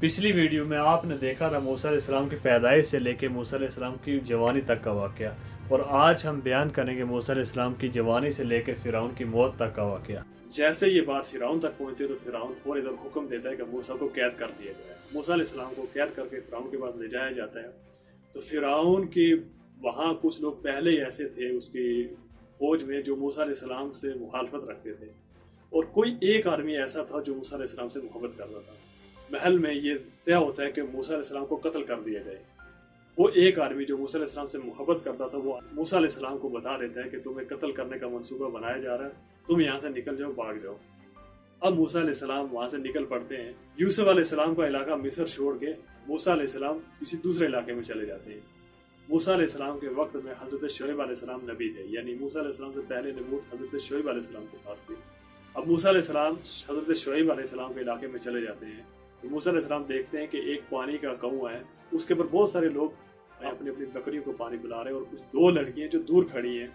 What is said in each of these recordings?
पिछली वीडियो में आपने देखा था मूसा अलैहिस्सलाम की पैदाइश से लेकर मूसा अलैहिस्सलाम की जवानी तक का वाक़या, और आज हम बयान करेंगे मूसा अलैहिस्सलाम की जवानी से लेकर फ़िरौन की मौत तक का वाक़या। जैसे ये बात फ़िरौन तक पहुंचती है तो फ़िरौन फौरन इधर हुक्म देता है कि मूसा को कैद कर लिया जाए। मूसा अलैहिस्सलाम को कैद करके फ़िरौन के पास ले जाया जाता है। तो फ़िरौन की वहाँ कुछ लोग पहले ही ऐसे थे उसकी फ़ौज में जो मूसा अलैहिस्सलाम से मुखालफत रखते थे, और कोई एक आदमी ऐसा था जो मूसा अलैहिस्सलाम से मोहब्बत करता था। महल में ये तय होता है कि मूसा अलैहिस्सलाम को कत्ल कर दिया जाए। वो एक आदमी जो मूसा अलैहिस्सलाम से मोहब्बत करता था वो मूसा अलैहिस्सलाम को बता देता है कि तुम्हें कत्ल करने का मंसूबा बनाया जा रहा है, तुम यहाँ से निकल जाओ, भाग जाओ। अब मूसा अलैहिस्सलाम वहाँ से निकल पड़ते हैं। यूसुफ अलैहिस्सलाम का इलाका मिस्र छोड़ के मूसा अलैहिस्सलाम किसी दूसरे इलाके में चले जाते हैं। मूसा अलैहिस्सलाम के वक्त में हजरत शुएब अलैहिस्सलाम नबी थे, यानी मूसा अलैहिस्सलाम से पहले नबूवत हजरत शुएब अलैहिस्सलाम के पास थी। अब मूसा अलैहिस्सलाम हजरत शुएब अलैहिस्सलाम के इलाके में चले जाते हैं। तो मूसा अलैहिस्सलाम देखते हैं कि एक पानी का कुआं है, उसके ऊपर बहुत सारे लोग अपनी अपनी बकरियों को पानी पिला रहे हैं, और कुछ दो लड़कियां जो दूर खड़ी हैं,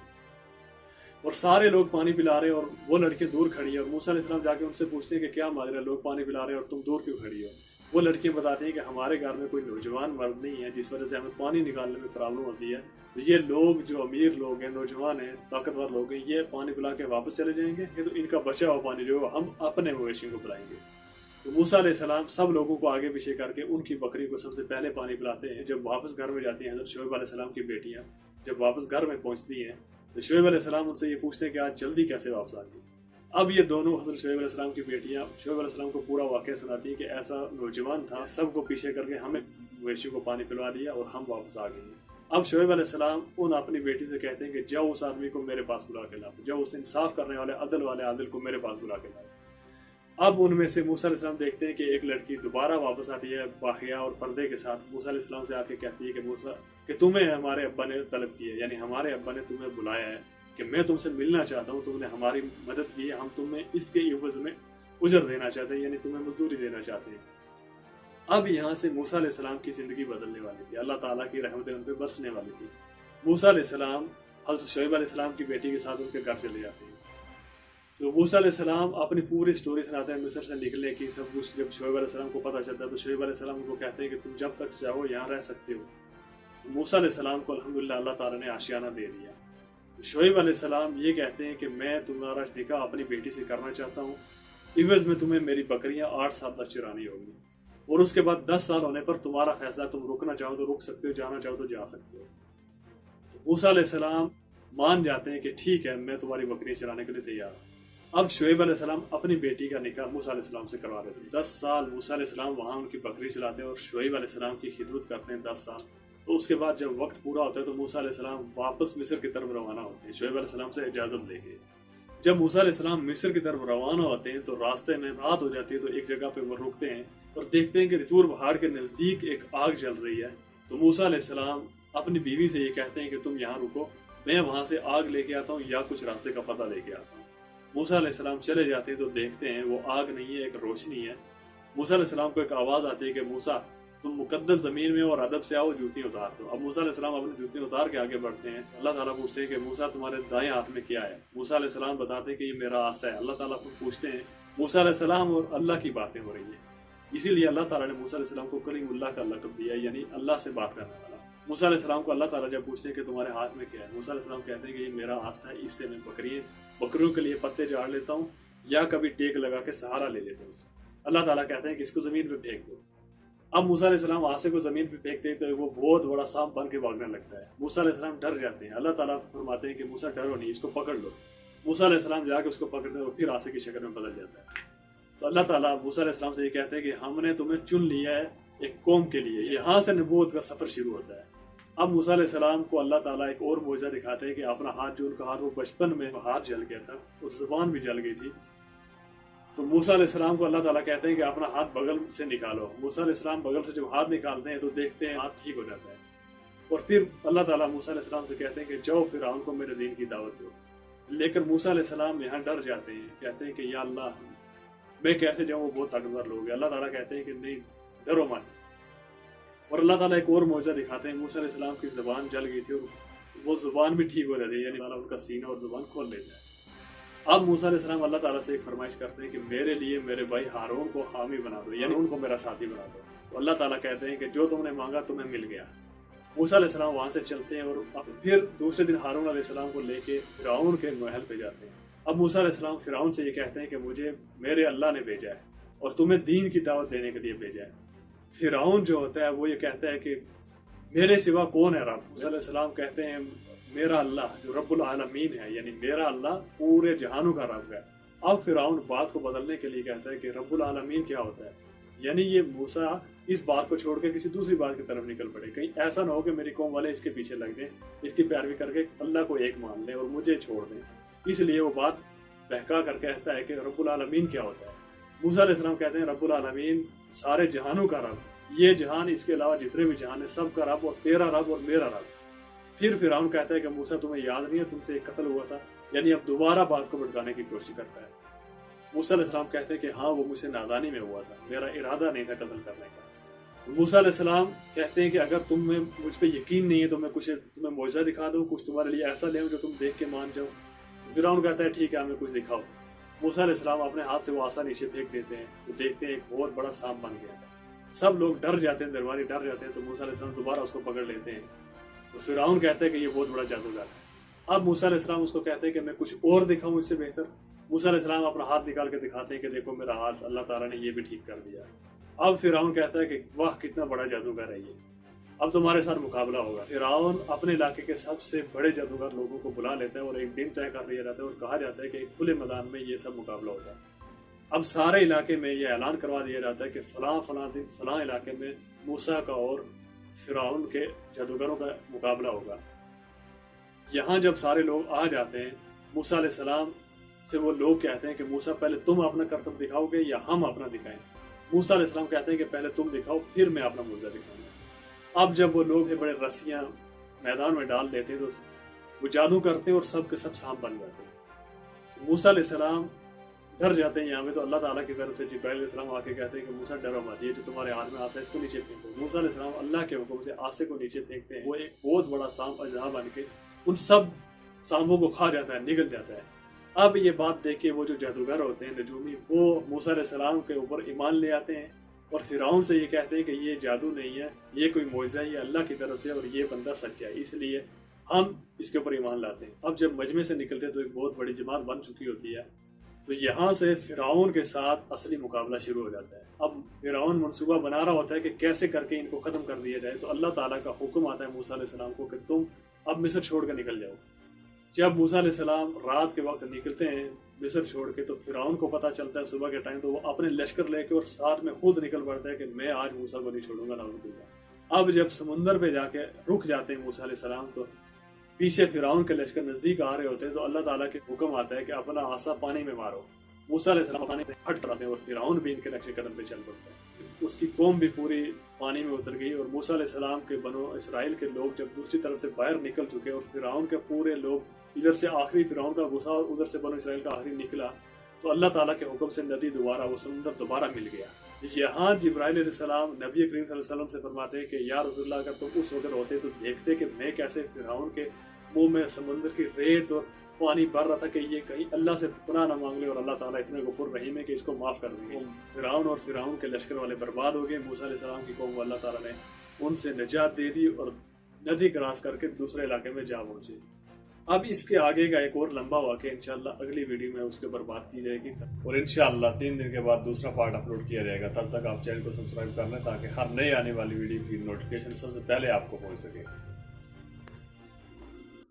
और सारे लोग पानी पिला रहे हैं और वो लड़कियां दूर खड़ी है। और मूसा अलैहिस्सलाम जाके उनसे पूछते हैं कि क्या माजरा, लोग पानी पिला रहे हैं और तुम दूर क्यों खड़ी हो? वो लड़कियां बताती हैं कि हमारे घर में कोई नौजवान मर्द नहीं है जिस वजह से हमें पानी निकालने में प्रॉब्लम होती है। तो ये लोग जो अमीर लोग हैं, नौजवान हैं, ताकतवर लोग हैं, ये पानी पिला के वापस चले जाएंगे, ये तो इनका बचा हुआ पानी जो हम अपने मवेशियों को पिलाएंगे। तो मूसा अलैहिस्सलाम सब लोगों को आगे पीछे करके उनकी बकरी को सबसे पहले पानी पिलाते हैं। जब वापस घर में जाती हैं हज़रत शुएब अलैहिस्सलाम की बेटियां, जब वापस घर में पहुंचती हैं तो शुएब अलैहिस्सलाम उनसे ये पूछते हैं कि आज जल्दी कैसे वापस आ गई। अब ये दोनों हज़रत शुएब अलैहिस्सलाम की बेटियां शुएब अलैहिस्सलाम को पूरा वाक़या सुनाती हैं कि ऐसा नौजवान था, सबको पीछे करके हमें मवेशियों को पानी पिलवा दिया और हम वापस आ गए। अब शुएब अलैहिस्सलाम उन अपनी बेटी से कहते हैं कि जाओ उस आदमी को मेरे पास बुला के लाओ, जाओ उस इंसाफ करने वाले अदल वाले आदिल को मेरे पास बुला के लाओ। अब उनमें से मूसा अलैहिस्सलाम देखते हैं कि एक लड़की दोबारा वापस आती है बाहिया और पर्दे के साथ। मूसा अलैहिस्सलाम से आके कहती है कि मूसा, कि तुम्हें हमारे अब्बा ने तलब की है, यानी हमारे अब्बा ने तुम्हें बुलाया है कि मैं तुमसे मिलना चाहता हूँ, तुमने हमारी मदद की है, हम तुम्हें इसके इवज़ में उजर देना चाहते हैं, यानी तुम्हें मजदूरी देना चाहते हैं। अब यहाँ से मूसा अलैहिस्सलाम की ज़िंदगी बदलने वाली थी, अल्लाह ताला की रहमतें उन पर बरसने वाली थी। मूसा अलैहिस्सलाम हज़रत शुएब अलैहिस्सलाम की बेटी के साथ उनके घर चले जाते हैं। तो मूसा अलैहिस्सलाम अपनी पूरी स्टोरी सुनाते हैं मिस्र से निकलने की, सब कुछ। जब शुएब अलैहिस्सलाम को पता चलता है तो शुएब अलैहिस्सलाम उनको कहते हैं कि तुम जब तक चाहो यहाँ रह सकते हो। तो मूसा अलैहिस्सलाम को अल्हम्दुलिल्लाह अल्लाह ताला ने आशियाना दे दिया। तो शुएब अलैहिस्सलाम ये कहते हैं कि मैं तुम्हारा निकाह अपनी बेटी से करना चाहता हूँ, इवज़ में तुम्हें मेरी बकरियाँ 8 साल तक चरानी होगी, और उसके बाद 10 साल होने पर तुम्हारा फैसला, तुम रुकना चाहो तो रुक सकते हो, जाना चाहो तो जा सकते हो। तो मूसा अलैहिस्सलाम मान जाते हैं कि ठीक है, मैं तुम्हारी बकरियाँ चराने के लिए तैयार हूँ। अब शुएब अलैहिस्सलाम अपनी बेटी का निकाह मूसा अलैहिस्सलाम से करवा देते हैं। 10 साल मूसा अलैहिस्सलाम वहाँ उनकी बकरी चलाते हैं और शुएब अलैहिस्सलाम की खिदमत करते हैं 10 साल। तो उसके बाद जब वक्त पूरा होता है तो मूसा अलैहिस्सलाम वापस मिस्र की तरफ रवाना होते हैं शुएब अलैहिस्सलाम से इजाज़त लेके। जब मूसा अलैहिस्सलाम मिस्र की तरफ रवाना होते हैं तो रास्ते में रात हो जाती है, तो एक जगह पे वो रुकते हैं और देखते हैं कि तूर पहाड़ के नज़दीक एक आग जल रही है। तो मूसा अलैहिस्सलाम अपनी बीवी से ये कहते हैं कि तुम यहाँ रुको, मैं वहाँ से आग लेके आता हूँ या कुछ रास्ते का पता लेके आता हूँ। मूसा अलैहिस्सलाम चले जाते हैं तो देखते हैं वो आग नहीं है, एक रोशनी है। मूसा अलैहिस्सलाम को एक आवाज़ आती है कि मूसा, तुम मुकद्दस ज़मीन में और अदब से आओ, जूती उतार दो। अब मूसा अलैहिस्सलाम अपनी जूती उतार के आगे बढ़ते हैं। अल्लाह ताला पूछते हैं कि मूसा तुम्हारे दाएं हाथ में क्या है? मूसा अलैहिस्सलाम बताते हैं कि ये मेरा आसा है। अल्लाह ताला पूछते हैं, मूसा अलैहिस्सलाम और अल्लाह की बातें हो रही है, इसीलिए अल्लाह ताला ने मूसा अलैहिस्सलाम को कलीमुल्लाह का लक़ब दिया, यानी अल्लाह से बात करने वाला। मूसा अलैहिस्सलाम को अल्लाह ताला जब पूछते हैं कि तुम्हारे हाथ में क्या है, मूसा अलैहिस्सलाम कहते हैं कि ये मेरा आसा है, इससे मैं बकरियों के लिए पत्ते झाड़ लेता हूँ या कभी टेक लगा के सहारा ले लेता हूँ। अल्लाह ताला कहते हैं कि इसको ज़मीन पे फेंक दो। अब मूसा अलैहिस्सलाम आसे को ज़मीन पे फेंकते हैं तो वो बहुत बड़ा सांप बन के भागने लगता है। मूसा अलैहिस्सलाम डर जाते हैं। अल्लाह ताला फरमाते हैं कि मूसा डरो नहीं, इसको पकड़ लो। मूसा अलैहिस्सलाम जाके उसको पकड़ते हैं, वो फिर आसे की शक्ल में बदल जाता है। तो अल्लाह ताला मूसा अलैहिस्सलाम से ये कहते हैं कि हमने तुम्हें चुन लिया है एक कौम के लिए, यहाँ से नबूवत का सफ़र शुरू होता है। अब मूसा अलैहिस्सलाम को अल्लाह ताला एक और मौजज़ा दिखाते हैं कि अपना हाथ, जो उनका हाथ वो बचपन में हाथ जल गया था, उस ज़ुबान भी जल गई थी। तो मूसा अलैहिस्सलाम को अल्लाह ताला कहते हैं कि अपना हाथ बगल से निकालो। मूसा अलैहिस्सलाम बगल से जब हाथ निकालते हैं तो देखते हैं हाथ ठीक हो जाता है। और फिर अल्लाह ताला मूसा अलैहिस्सलाम से कहते हैं कि जाओ फ़िरऔन को मेरे दीन की दावत दो। लेकिन मूसा अलैहिस्सलाम यहाँ डर जाते हैं, कहते हैं कि या अल्लाह, मैं कैसे जाऊँ, वो बहुत ताकतवर लोग हैं। अल्लाह ताला कहते हैं कि नहीं, डरो मत। और अल्लाह ताला एक और मौजज़ा दिखाते हैं, मूसा अलैहिस्सलाम की ज़ुबान जल गई थी और वो ज़ुबान भी ठीक हो जाती है, यानी ताला उनका सीना और ज़ुबान खोल लेता है। اب موسیٰ علیہ السلام اللہ تعالیٰ سے ایک فرمائش کرتے ہیں کہ میرے لیے میرے بھائی ہارون کو حامی بنا دو، یعنی ان کو میرا ساتھی بنا دو۔ تو اللہ تعالیٰ کہتے ہیں کہ جو تم نے مانگا تمہیں مل گیا۔ موسیٰ علیہ السلام وہاں سے چلتے ہیں اور پھر دوسرے دن ہارون علیہ السلام کو لے کے فرعون کے محل پہ جاتے ہیں۔ اب موسیٰ علیہ السلام فرعون سے یہ کہتے ہیں کہ مجھے میرے اللہ نے بھیجا ہے اور تمہیں دین کی دعوت دینے کے لیے بھیجا ہے۔ فرعون جو ہوتا ہے وہ یہ کہتا ہے کہ میرے سوا کون ہے رب؟ موسیٰ علیہ السلام کہتے ہیں میرا اللہ جو رب العالمین ہے، یعنی میرا اللہ پورے جہانوں کا رب ہے۔ اب فرعون بات کو بدلنے کے لیے کہتا ہے کہ رب العالمین کیا ہوتا ہے، یعنی یہ موسیٰ اس بات کو چھوڑ کے کسی دوسری بات کی طرف نکل پڑے، کہیں ایسا نہ ہو کہ میری قوم والے اس کے پیچھے لگ جائیں، اس کی پیروی کر کے اللہ کو ایک مان لیں اور مجھے چھوڑ دیں۔ اس لیے وہ بات بہکا کر کہتا ہے کہ رب العالمین کیا ہوتا ہے۔ موسیٰ علیہ السلام کہتے ہیں رب العالمین سارے جہانوں کا رب، یہ جہان اس کے علاوہ جتنے بھی جہان ہیں سب کا رب، اور تیرا رب اور میرا رب۔ پھر فرعون کہتا ہے کہ موسیٰ تمہیں یاد نہیں ہے تم سے ایک قتل ہوا تھا، یعنی اب دوبارہ بات کو بھٹکانے کی کوشش کرتا ہے۔ موسیٰ علیہ السلام کہتے ہیں کہ ہاں وہ مجھ سے نادانی میں ہوا تھا، میرا ارادہ نہیں تھا قتل کرنے کا۔ موسیٰ علیہ السلام کہتے ہیں کہ اگر تم میں مجھ پہ یقین نہیں ہے تو میں کچھ تمہیں معجزہ دکھا دوں، کچھ تمہارے لیے ایسا لے آؤں جو تم دیکھ کے مان جاؤ۔ فرعون کہتا ہے ٹھیک ہے ہمیں کچھ دکھاؤ۔ موسیٰ علیہ السلام اپنے ہاتھ سے وہ عصا نیچے پھینک دیتے ہیں تو دیکھتے ہیں ایک بہت بڑا سانپ بن گیا۔ سب لوگ ڈر جاتے ہیں، درباری ڈر جاتے ہیں، تو موسیٰ علیہ السلام دوبارہ اس کو پکڑ لیتے ہیں۔ تو فرعون کہتا ہے کہ یہ بہت بڑا جادوگر ہے۔ اب موسیٰ علیہ السلام اس کو کہتے ہیں کہ میں کچھ اور دکھاؤں اس سے بہتر۔ موسیٰ علیہ السلام اپنا ہاتھ نکال کے دکھاتے ہیں کہ دیکھو میرا ہاتھ اللہ تعالیٰ نے یہ بھی ٹھیک کر دیا۔ اب فرعون کہتا ہے کہ واہ کتنا بڑا جادوگر ہے یہ، اب تمہارے ساتھ مقابلہ ہوگا۔ فرعون اپنے علاقے کے سب سے بڑے جادوگر لوگوں کو بلا لیتا ہے اور ایک دن طے کر لیا جاتا ہے اور کہا جاتا ہے کہ ایک کھلے میدان میں یہ سب مقابلہ ہوگا۔ اب سارے علاقے میں یہ اعلان کروا دیا جاتا ہے کہ فلاں فلاں دن فلاں علاقے میں موسیٰ کا اور فرعون کے جادوگروں کا مقابلہ ہوگا۔ یہاں جب سارے لوگ آ جاتے ہیں، موسیٰ علیہ السلام سے وہ لوگ کہتے ہیں کہ موسیٰ پہلے تم اپنا کرتب دکھاؤ گے یا ہم اپنا دکھائیں؟ موسیٰ علیہ السلام کہتے ہیں کہ پہلے تم دکھاؤ پھر میں اپنا معجزہ دکھاؤں گا۔ اب جب وہ لوگ بڑے رسیاں میدان میں ڈال دیتے ہیں تو وہ جادو کرتے ہیں اور سب کے سب سانپ بن جاتے ہیں۔ موسیٰ علیہ السلام ڈر جاتے ہیں یہاں میں، تو اللہ تعالیٰ کی طرف سے جبرائیل علیہ السلام آ کے کہتے ہیں کہ موسیٰ ڈرو مت، یہ جو تمہارے ہاتھ میں آسا ہے اس کو نیچے پھینکو۔ موسیٰ علیہ السلام اللہ کے حکم سے آسے کو نیچے پھینکتے ہیں، وہ ایک بہت بڑا سانپ اژدہا بن کے ان سب سانپوں کو کھا جاتا ہے، نگل جاتا ہے۔ اب یہ بات دیکھ کے وہ جو جادوگر ہوتے ہیں نجومی، وہ موسیٰ علیہ السلام کے اوپر ایمان لے آتے ہیں اور فرعون سے یہ کہتے ہیں کہ یہ جادو نہیں ہے، یہ کوئی معجزہ ہے، یہ اللہ کی طرف سے اور یہ بندہ سچا ہے، اس لیے ہم اس کے اوپر ایمان لاتے ہیں۔ اب جب مجمع سے نکلتے تو ایک بہت بڑی جماعت بن چکی ہوتی ہے، تو یہاں سے فرعون کے ساتھ اصلی مقابلہ شروع ہو جاتا ہے۔ اب فرعون منصوبہ بنا رہا ہوتا ہے کہ کیسے کر کے ان کو ختم کر دیا جائے، تو اللہ تعالیٰ کا حکم آتا ہے موسیٰ علیہ السلام کو کہ تم اب مصر چھوڑ کے نکل جاؤ۔ جب موسیٰ علیہ السلام رات کے وقت نکلتے ہیں مصر چھوڑ کے، تو فرعون کو پتہ چلتا ہے صبح کے ٹائم، تو وہ اپنے لشکر لے کے اور ساتھ میں خود نکل پڑتا ہے کہ میں آج موسیٰ کو نہیں چھوڑوں گا، نعوذ باللہ۔ اب جب سمندر پہ جا کے رک جاتے ہیں موسیٰ علیہ السلام، تو پیچھے فرعون کے لشکر نزدیک آ رہے ہوتے ہیں، تو اللہ تعالیٰ کے حکم آتا ہے کہ اپنا عصا پانی میں مارو۔ موسیٰ علیہ السلام پانی میں ہٹ پڑتے ہیں اور فرعون بھی ان کے نقش قدم پہ چل پڑتا ہے۔ اس کی قوم بھی پوری پانی میں اتر گئی، اور موسیٰ علیہ السلام کے بنو اسرائیل کے لوگ جب دوسری طرف سے باہر نکل چکے اور فرعون کے پورے لوگ ادھر سے آخری فرعون کا غصہ اور ادھر سے بنو اسرائیل کا آخری نکلا، تو اللہ تعالیٰ کے حکم سے ندی دوبارہ، وہ سمندر دوبارہ مل گیا۔ یہاں جبرائیل علیہ السلام نبی کریم صلی اللہ علیہ وسلم سے فرماتے ہیں کہ یا رسول اللہ اگر تم اس وقت ہوتے تو دیکھتے کہ میں کیسے فرعون کے منہ میں سمندر کی ریت اور پانی بھر رہا تھا کہ یہ کہیں اللہ سے پناہ نہ مانگ لے، اور اللہ تعالیٰ اتنے غفور رحیم ہے کہ اس کو معاف کر دیں گے۔ فرعون اور فرعون کے لشکر والے برباد ہو گئے، موسیٰ علیہ السلام کی قوم کو اللہ تعالیٰ نے ان سے نجات دے دی اور ندی کراس کر کے دوسرے علاقے میں جا پہنچے۔ اب اس کے آگے کا ایک اور لمبا واقعہ انشاءاللہ اگلی ویڈیو میں اس کے اوپر بات کی جائے گی، اور انشاءاللہ 3 دن کے بعد دوسرا پارٹ اپلوڈ کیا جائے گا۔ تب تک آپ چینل کو سبسکرائب کر لیں تاکہ ہر نئی آنے والی ویڈیو کی نوٹیفیکیشن سب سے پہلے آپ کو پہنچ سکے۔